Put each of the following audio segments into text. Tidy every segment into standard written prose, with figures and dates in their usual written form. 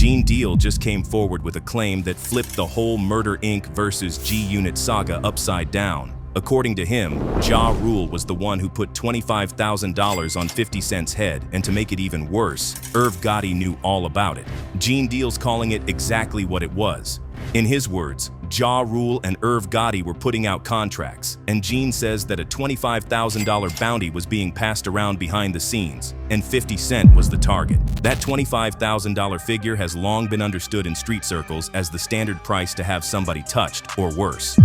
Gene Deal just came forward with a claim that flipped the whole Murder Inc. versus G-Unit saga upside down. According to him, Ja Rule was the one who put $25,000 on 50 Cent's head, and to make it even worse, Irv Gotti knew all about it. Gene Deal's calling it exactly what it was. In his words, Ja Rule and Irv Gotti were putting out contracts, and Gene says that a $25,000 bounty was being passed around behind the scenes, and 50 Cent was the target. That $25,000 figure has long been understood in street circles as the standard price to have somebody touched, or worse.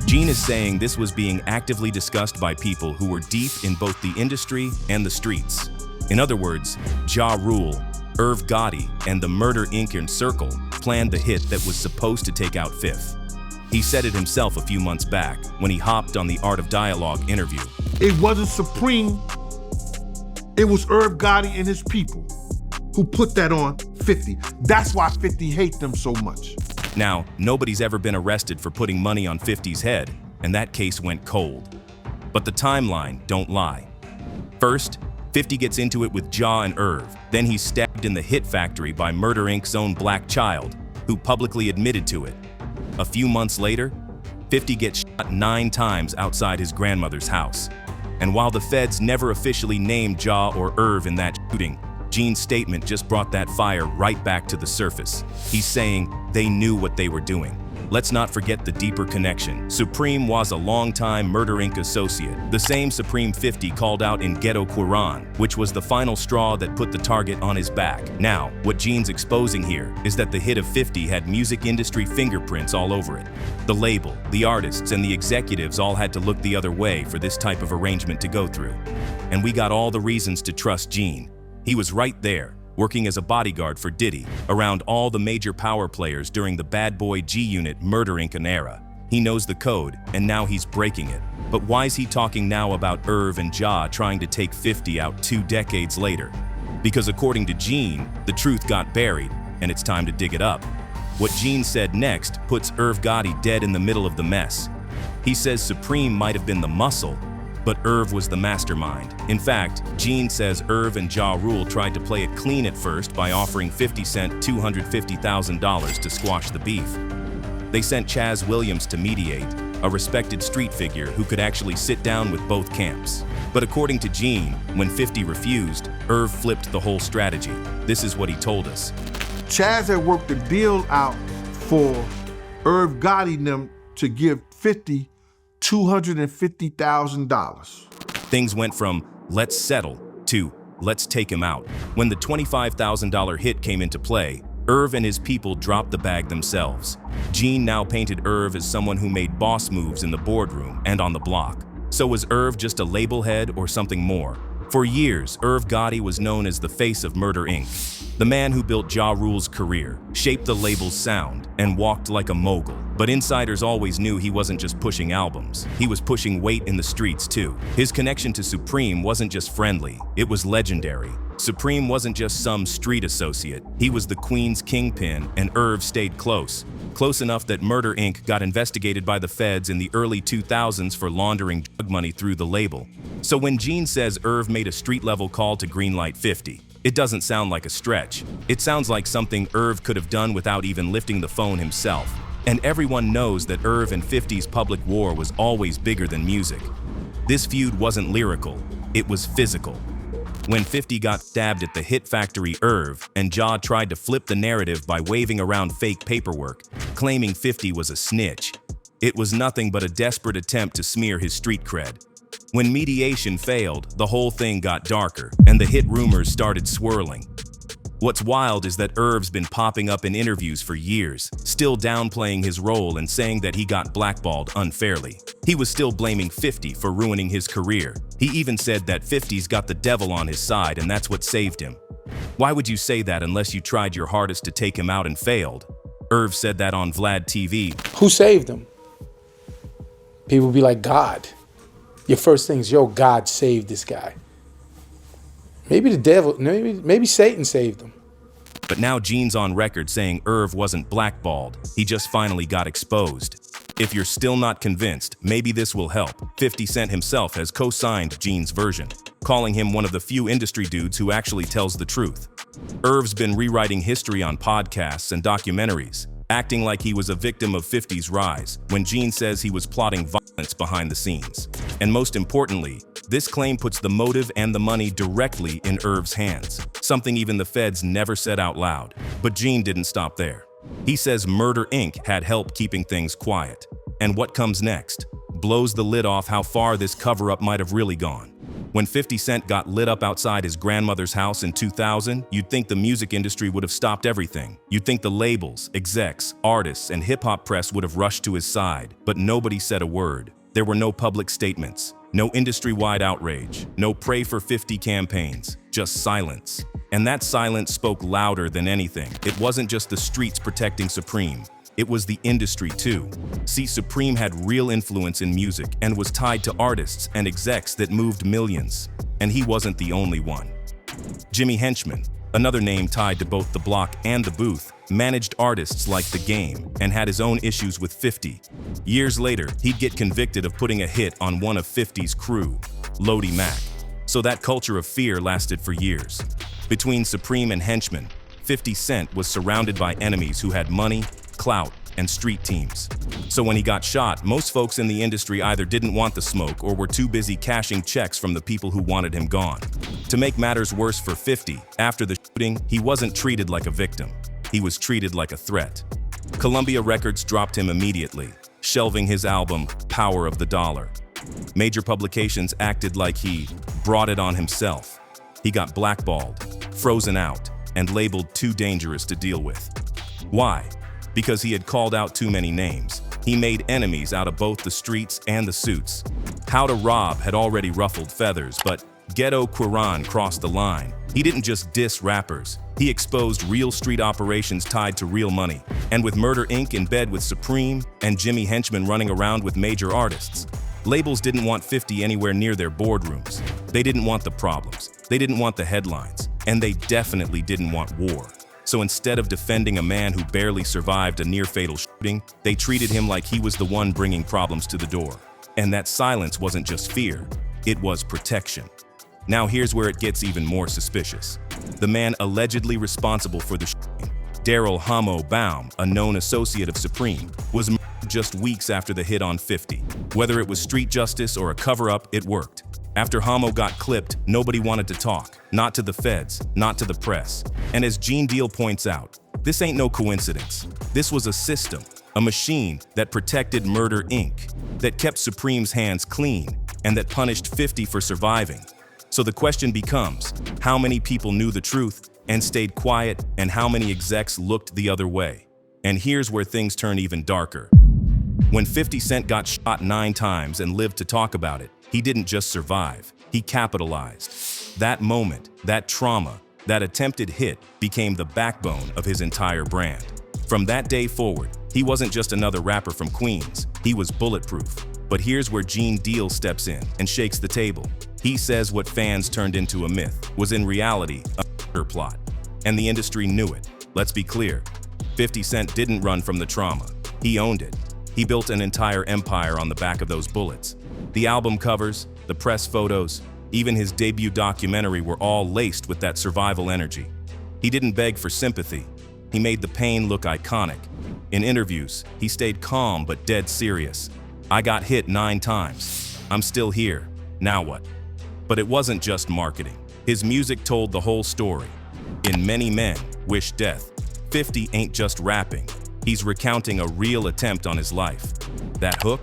Gene is saying this was being actively discussed by people who were deep in both the industry and the streets. In other words, Ja Rule, Irv Gotti, and the Murder Inc. Circle planned the hit that was supposed to take out Fifth. He said it himself a few months back when he hopped on the Art of Dialogue interview. It wasn't Supreme, it was Irv Gotti and his people who put that on 50. That's why 50 hates them so much. Now, nobody's ever been arrested for putting money on 50's head, and that case went cold. But the timeline don't lie. First, 50 gets into it with Ja and Irv. Then he's stabbed in the Hit Factory by Murder Inc.'s own black child, who publicly admitted to it. A few months later, 50 gets shot 9 times outside his grandmother's house. And while the feds never officially named Ja or Irv in that shooting, Gene's statement just brought that fire right back to the surface. He's saying they knew what they were doing. Let's not forget the deeper connection. Supreme was a longtime Murder Inc. associate, the same Supreme 50 called out in Ghetto Quran, which was the final straw that put the target on his back. Now, what Gene's exposing here is that the hit of 50 had music industry fingerprints all over it. The label, the artists, and the executives all had to look the other way for this type of arrangement to go through. And we got all the reasons to trust Gene. He was right there, working as a bodyguard for Diddy, around all the major power players during the Bad Boy G-Unit Murder Inc. era. He knows the code, and now he's breaking it. But why's he talking now about Irv and Ja trying to take 50 out 2 decades later? Because according to Gene, the truth got buried, and it's time to dig it up. What Gene said next puts Irv Gotti dead in the middle of the mess. He says Supreme might have been the muscle, but Irv was the mastermind. In fact, Gene says Irv and Ja Rule tried to play it clean at first by offering 50 Cent $250,000 to squash the beef. They sent Chaz Williams to mediate, a respected street figure who could actually sit down with both camps. But according to Gene, when 50 refused, Irv flipped the whole strategy. This is what he told us. Chaz had worked a deal out for Irv Gotti and them to give 50 $250,000. Things went from let's settle to let's take him out. When the $25,000 hit came into play, Irv and his people dropped the bag themselves. Gene now painted Irv as someone who made boss moves in the boardroom and on the block. So was Irv just a label head or something more? For years, Irv Gotti was known as the face of Murder Inc., the man who built Ja Rule's career, shaped the label's sound, and walked like a mogul. But insiders always knew he wasn't just pushing albums. He was pushing weight in the streets too. His connection to Supreme wasn't just friendly, it was legendary. Supreme wasn't just some street associate. He was the Queen's kingpin, and Irv stayed close. Close enough that Murder Inc. got investigated by the feds in the early 2000s for laundering drug money through the label. So when Gene says Irv made a street-level call to greenlight 50, it doesn't sound like a stretch. It sounds like something Irv could have done without even lifting the phone himself. And everyone knows that Irv and 50's public war was always bigger than music. This feud wasn't lyrical, it was physical. When 50 got stabbed at the Hit Factory, Irv and Ja tried to flip the narrative by waving around fake paperwork, claiming 50 was a snitch. It was nothing but a desperate attempt to smear his street cred. When mediation failed, the whole thing got darker, and the hit rumors started swirling. What's wild is that Irv's been popping up in interviews for years, still downplaying his role and saying that he got blackballed unfairly. He was still blaming 50 for ruining his career. He even said that 50's got the devil on his side and that's what saved him. Why would you say that unless you tried your hardest to take him out and failed? Irv said that on Vlad TV. Who saved him? People be like, God. Your first thing is, yo, God saved this guy. Maybe the devil, maybe Satan saved him. But now Gene's on record saying Irv wasn't blackballed. He just finally got exposed. If you're still not convinced, maybe this will help. 50 Cent himself has co-signed Gene's version, calling him one of the few industry dudes who actually tells the truth. Irv's been rewriting history on podcasts and documentaries, acting like he was a victim of 50's rise, when Gene says he was plotting violence behind the scenes. And most importantly, this claim puts the motive and the money directly in Irv's hands, something even the feds never said out loud. But Gene didn't stop there. He says Murder Inc. had help keeping things quiet. And what comes next blows the lid off how far this cover-up might have really gone. When 50 Cent got lit up outside his grandmother's house in 2000, you'd think the music industry would have stopped everything. You'd think the labels, execs, artists, and hip-hop press would have rushed to his side, but nobody said a word. There were no public statements, no industry-wide outrage, no Pray for 50 campaigns, just silence. And that silence spoke louder than anything. It wasn't just the streets protecting Supreme. It was the industry too. See, Supreme had real influence in music and was tied to artists and execs that moved millions. And he wasn't the only one. Jimmy Henchman, another name tied to both the block and the booth, managed artists like The Game and had his own issues with 50. Years later, he'd get convicted of putting a hit on one of 50's crew, Lodi Mac. So that culture of fear lasted for years. Between Supreme and Henchman, 50 Cent was surrounded by enemies who had money, clout, and street teams. So when he got shot, most folks in the industry either didn't want the smoke or were too busy cashing checks from the people who wanted him gone. To make matters worse for 50, after the shooting, he wasn't treated like a victim. He was treated like a threat. Columbia Records dropped him immediately, shelving his album, Power of the Dollar. Major publications acted like he brought it on himself. He got blackballed, frozen out, and labeled too dangerous to deal with. Why? Because he had called out too many names. He made enemies out of both the streets and the suits. How to Rob had already ruffled feathers, but Ghetto Quiran crossed the line. He didn't just diss rappers. He exposed real street operations tied to real money. And with Murder Inc. in bed with Supreme and Jimmy Henchman running around with major artists, labels didn't want 50 anywhere near their boardrooms. They didn't want the problems. They didn't want the headlines. And they definitely didn't want war. So instead of defending a man who barely survived a near-fatal shooting, they treated him like he was the one bringing problems to the door. And that silence wasn't just fear, it was protection. Now here's where it gets even more suspicious. The man allegedly responsible for the shooting, Daryl Hamo Baum, a known associate of Supreme, was murdered just weeks after the hit on 50. Whether it was street justice or a cover-up, it worked. After Hamo got clipped, nobody wanted to talk. Not to the feds, not to the press. And as Gene Deal points out, this ain't no coincidence. This was a system, a machine that protected Murder Inc., that kept Supreme's hands clean, and that punished 50 for surviving. So the question becomes, how many people knew the truth and stayed quiet, and how many execs looked the other way? And here's where things turn even darker. When 50 Cent got shot 9 times and lived to talk about it, he didn't just survive, he capitalized. That moment, that trauma, that attempted hit became the backbone of his entire brand. From that day forward, he wasn't just another rapper from Queens, he was bulletproof. But here's where Gene Deal steps in and shakes the table. He says what fans turned into a myth was in reality a murder plot. And the industry knew it. Let's be clear, 50 Cent didn't run from the trauma, he owned it. He built an entire empire on the back of those bullets. The album covers, the press photos, even his debut documentary were all laced with that survival energy. He didn't beg for sympathy. He made the pain look iconic. In interviews, he stayed calm but dead serious. I got hit 9 times. I'm still here. Now what? But it wasn't just marketing. His music told the whole story. In Many Men Wish Death, 50 ain't just rapping. He's recounting a real attempt on his life. That hook?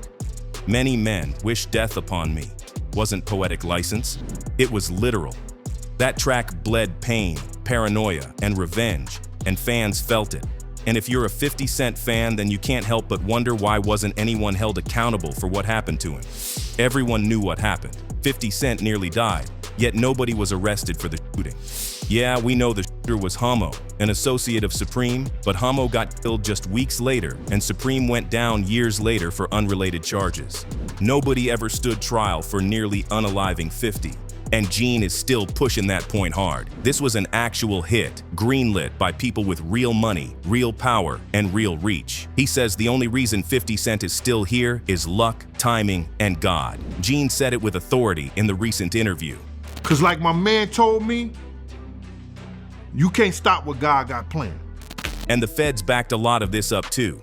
Many men wish death upon me wasn't poetic license, it was literal. That track bled pain, paranoia, and revenge, and fans felt it. And if you're a 50 Cent fan, then you can't help but wonder why wasn't anyone held accountable for what happened to him. Everyone knew what happened. 50 Cent nearly died, yet nobody was arrested for the shooting. Yeah, we know the shooter was Hamo, an associate of Supreme, but Hamo got killed just weeks later, and Supreme went down years later for unrelated charges. Nobody ever stood trial for nearly unaliving 50. And Gene is still pushing that point hard. This was an actual hit, greenlit by people with real money, real power, and real reach. He says the only reason 50 Cent is still here is luck, timing, and God. Gene said it with authority in the recent interview. Cause like my man told me, You can't stop what God got planned. And the feds backed a lot of this up too.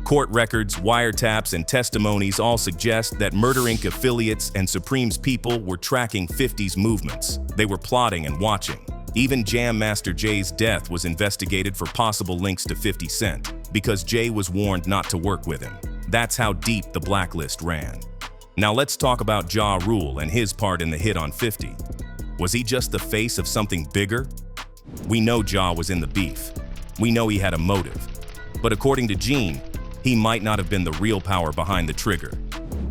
Court records, wiretaps, and testimonies all suggest that Murder Inc. affiliates and Supreme's people were tracking 50's movements. They were plotting and watching. Even Jam Master Jay's death was investigated for possible links to 50 Cent, because Jay was warned not to work with him. That's how deep the blacklist ran. Now let's talk about Ja Rule and his part in the hit on 50. Was he just the face of something bigger? We know Ja was in the beef. We know he had a motive. But according to Gene, he might not have been the real power behind the trigger.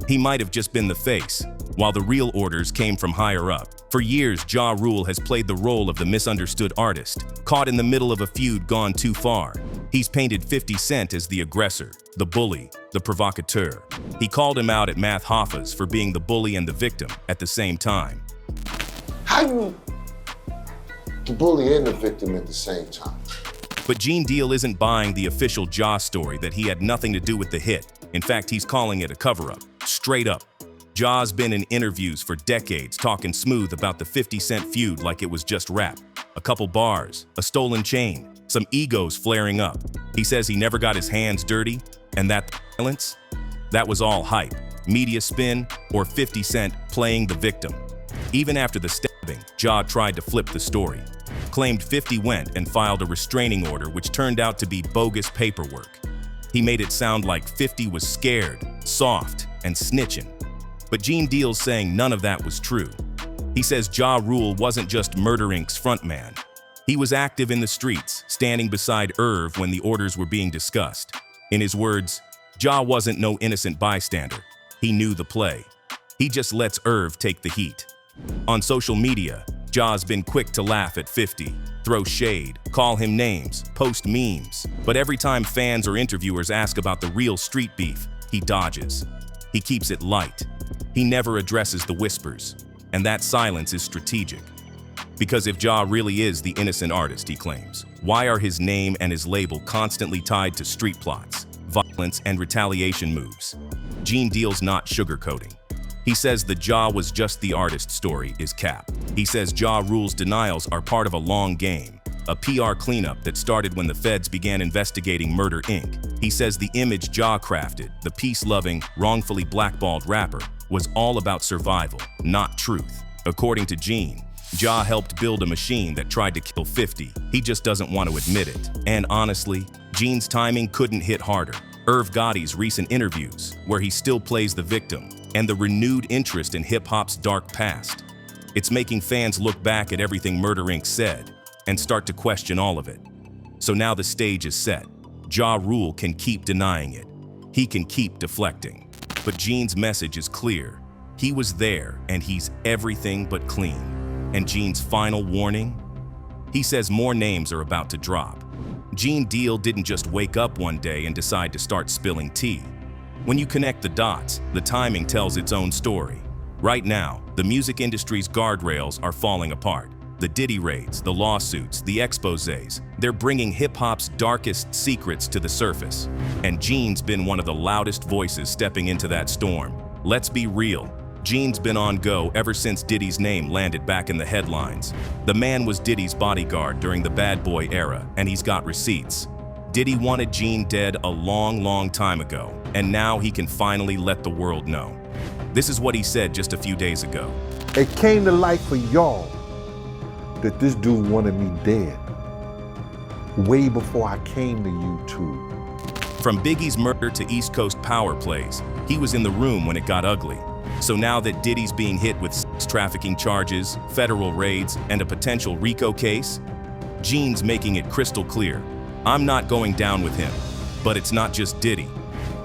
He might have just been the face, while the real orders came from higher up. For years, Ja Rule has played the role of the misunderstood artist, caught in the middle of a feud gone too far. He's painted 50 Cent as the aggressor, the bully, the provocateur. He called him out at Math Hoffa's for being the bully and the victim at the same time. How you the bully and the victim at the same time? But Gene Deal isn't buying the official Ja story that he had nothing to do with the hit. In fact, he's calling it a cover-up. Straight up. Ja's been in interviews for decades talking smooth about the 50 Cent feud like it was just rap. A couple bars, a stolen chain, some egos flaring up. He says he never got his hands dirty, and that violence? That was all hype, media spin, or 50 Cent playing the victim. Even after the stabbing, Ja tried to flip the story. Claimed 50 went and filed a restraining order which turned out to be bogus paperwork. He made it sound like 50 was scared, soft, and snitching. But Gene Deal's saying none of that was true. He says Ja Rule wasn't just Murder Inc.'s frontman. He was active in the streets, standing beside Irv when the orders were being discussed. In his words, Ja wasn't no innocent bystander. He knew the play. He just lets Irv take the heat. On social media, Ja's been quick to laugh at 50, throw shade, call him names, post memes. But every time fans or interviewers ask about the real street beef, he dodges. He keeps it light. He never addresses the whispers. And that silence is strategic. Because if Ja really is the innocent artist he claims, why are his name and his label constantly tied to street plots, violence, and retaliation moves? Gene Deal's not sugarcoating. He says the Ja was just the artist story is cap. He says Ja Rule's denials are part of a long game, a PR cleanup that started when the feds began investigating Murder Inc. He says the image Ja crafted, the peace-loving, wrongfully blackballed rapper, was all about survival, not truth. According to Gene, Ja helped build a machine that tried to kill 50. He just doesn't want to admit it. And honestly, Gene's timing couldn't hit harder. Irv Gotti's recent interviews, where he still plays the victim, and the renewed interest in hip-hop's dark past. It's making fans look back at everything Murder Inc. said and start to question all of it. So now the stage is set. Ja Rule can keep denying it. He can keep deflecting. But Gene's message is clear. He was there and he's everything but clean. And Gene's final warning? He says more names are about to drop. Gene Deal didn't just wake up one day and decide to start spilling tea. When you connect the dots, the timing tells its own story. Right now, the music industry's guardrails are falling apart. The Diddy raids, the lawsuits, the exposés, they're bringing hip-hop's darkest secrets to the surface. And Gene's been one of the loudest voices stepping into that storm. Let's be real. Gene's been on go ever since Diddy's name landed back in the headlines. The man was Diddy's bodyguard during the Bad Boy era, and he's got receipts. Diddy wanted Gene dead a long time ago, and now he can finally let the world know. This is what he said just a few days ago. It came to light for y'all that this dude wanted me dead way before I came to YouTube. From Biggie's murder to East Coast power plays, he was in the room when it got ugly. So now that Diddy's being hit with sex trafficking charges, federal raids, and a potential RICO case, Gene's making it crystal clear. I'm not going down with him. But it's not just Diddy.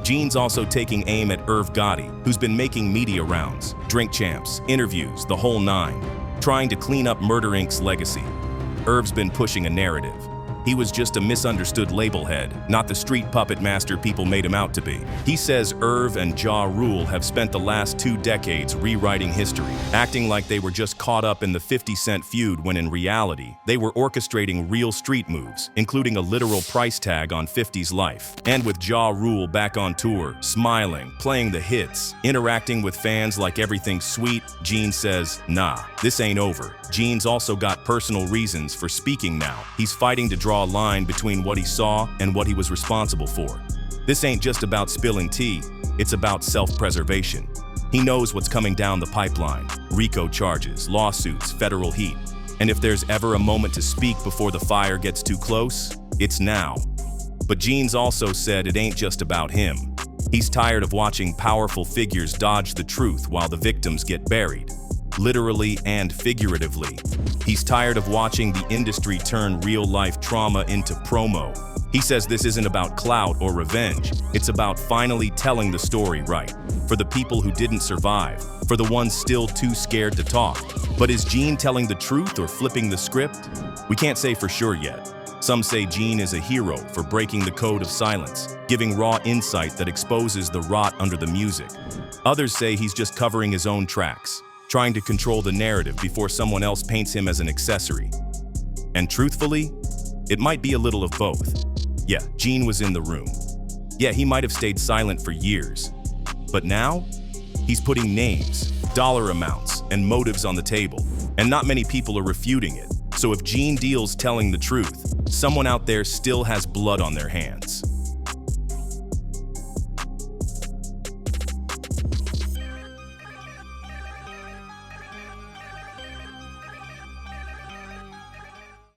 Gene's also taking aim at Irv Gotti, who's been making media rounds, drink champs, interviews, the whole nine, trying to clean up Murder Inc.'s legacy. Irv's been pushing a narrative. He was just a misunderstood label head, not the street puppet master people made him out to be. He says Irv and Ja Rule have spent the last 2 decades rewriting history, acting like they were just caught up in the 50-cent feud when in reality, they were orchestrating real street moves, including a literal price tag on 50's life. And with Ja Rule back on tour, smiling, playing the hits, interacting with fans like everything's sweet, Gene says, nah, this ain't over. Gene's also got personal reasons for speaking now. He's fighting to draw a line between what he saw and what he was responsible for. This ain't just about spilling tea, it's about self-preservation. He knows what's coming down the pipeline: RICO charges, lawsuits, federal heat. And if there's ever a moment to speak before the fire gets too close, it's now. But Gene's also said it ain't just about him. He's tired of watching powerful figures dodge the truth while the victims get buried, literally and figuratively. He's tired of watching the industry turn real-life trauma into promo. He says this isn't about clout or revenge. It's about finally telling the story right, for the people who didn't survive, for the ones still too scared to talk. But is Gene telling the truth or flipping the script? We can't say for sure yet. Some say Gene is a hero for breaking the code of silence, giving raw insight that exposes the rot under the music. Others say he's just covering his own tracks, trying to control the narrative before someone else paints him as an accessory. And truthfully, it might be a little of both. Yeah, Gene was in the room. Yeah, he might have stayed silent for years. But now, he's putting names, dollar amounts, and motives on the table, and not many people are refuting it. So if Gene Deal's telling the truth, someone out there still has blood on their hands.